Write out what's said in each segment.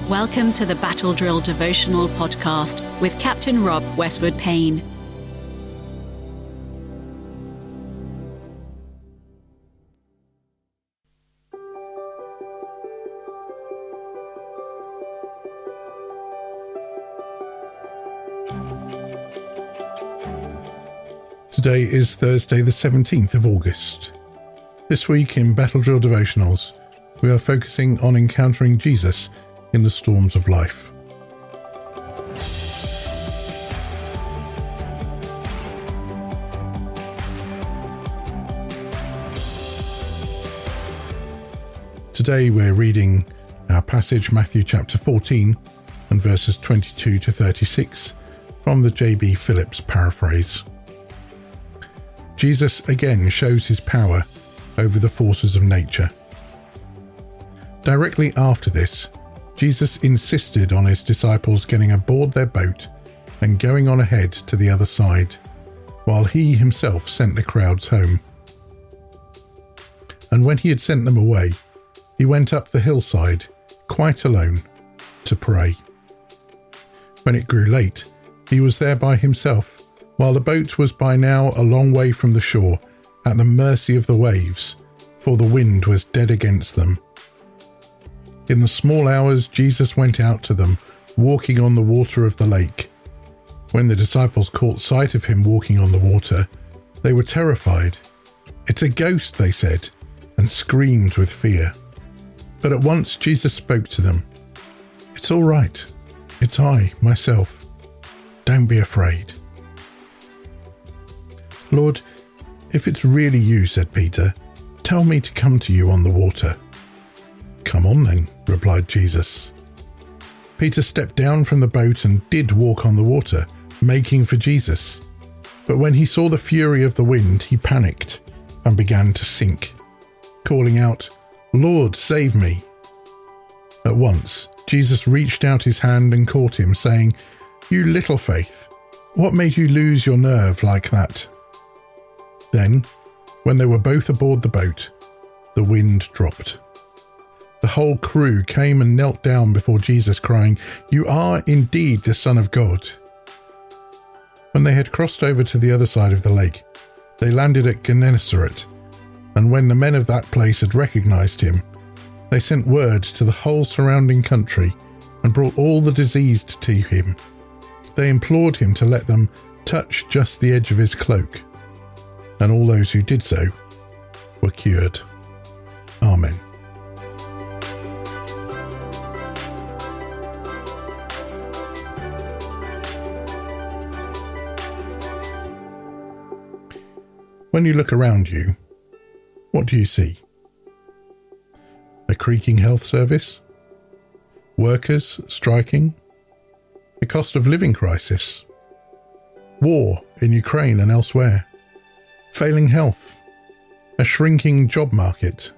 Welcome to the Battle Drill Devotional Podcast with Captain Rob Westwood-Payne. Today is Thursday the 17th of August. This week in Battle Drill Devotionals, we are focusing on encountering Jesus in the storms of life. Today we're reading our passage, Matthew chapter 14 and verses 22 to 36 from the J.B. Phillips paraphrase. Jesus again shows his power over the forces of nature. Directly after this, Jesus insisted on his disciples getting aboard their boat and going on ahead to the other side, while he himself sent the crowds home. And when he had sent them away, he went up the hillside, quite alone, to pray. When it grew late, he was there by himself, while the boat was by now a long way from the shore, at the mercy of the waves, for the wind was dead against them. In the small hours, Jesus went out to them, walking on the water of the lake. When the disciples caught sight of him walking on the water, they were terrified. "It's a ghost," they said, and screamed with fear. But at once Jesus spoke to them. "It's all right. It's I, myself. Don't be afraid." "Lord, if it's really you," said Peter, "tell me to come to you on the water." "Come on then," replied Jesus. Peter stepped down from the boat and did walk on the water, making for Jesus. But when he saw the fury of the wind, he panicked and began to sink, calling out, "Lord, save me." At once, Jesus reached out his hand and caught him, saying, "You little faith, what made you lose your nerve like that?" Then, when they were both aboard the boat, the wind dropped. The whole crew came and knelt down before Jesus, crying, "You are indeed the Son of God." When they had crossed over to the other side of the lake, they landed at Gennesaret, and when the men of that place had recognized him, they sent word to the whole surrounding country and brought all the diseased to him. They implored him to let them touch just the edge of his cloak, and all those who did so were cured. Amen. When you look around you, what do you see? A creaking health service? Workers striking? A cost of living crisis? War in Ukraine and elsewhere? Failing health? A shrinking job market?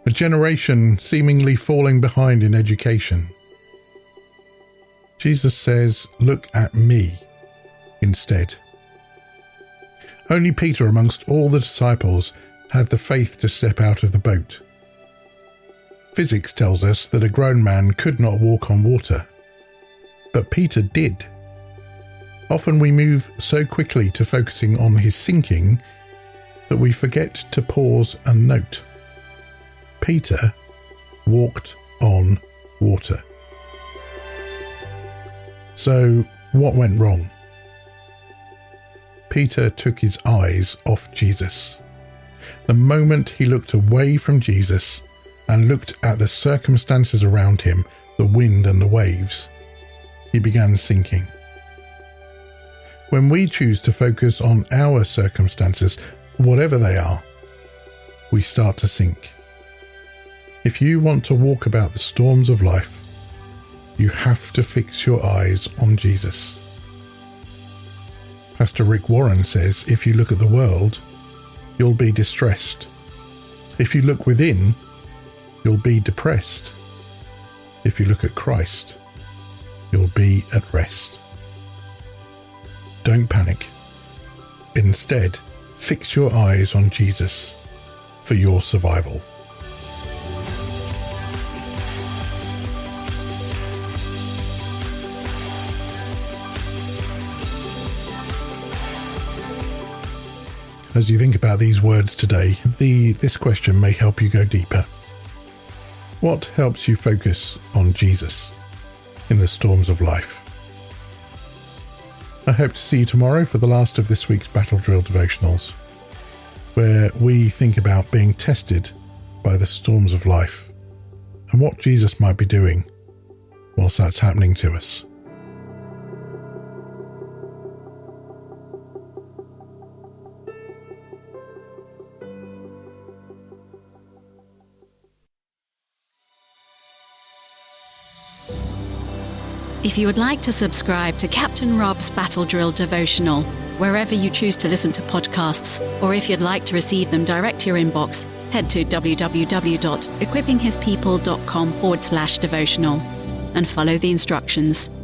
A generation seemingly falling behind in education? Jesus says, "Look at me," instead. Only Peter amongst all the disciples had the faith to step out of the boat. Physics tells us that a grown man could not walk on water, but Peter did. Often we move so quickly to focusing on his sinking that we forget to pause and note. Peter walked on water. So, what went wrong? Peter took his eyes off Jesus. The moment he looked away from Jesus and looked at the circumstances around him, the wind and the waves, he began sinking. When we choose to focus on our circumstances, whatever they are, we start to sink. If you want to walk about the storms of life, you have to fix your eyes on Jesus. Pastor Rick Warren says, if you look at the world, you'll be distressed. If you look within, you'll be depressed. If you look at Christ, you'll be at rest. Don't panic. Instead, fix your eyes on Jesus for your survival. as you think about these words today, this question may help you go deeper. What helps you focus on Jesus in the storms of life? I hope to see you tomorrow for the last of this week's Battle Drill devotionals, where we think about being tested by the storms of life and what Jesus might be doing whilst that's happening to us. If you would like to subscribe to Captain Rob's Battle Drill devotional, wherever you choose to listen to podcasts, or if you'd like to receive them direct to your inbox, head to www.equippinghispeople.com/devotional and follow the instructions.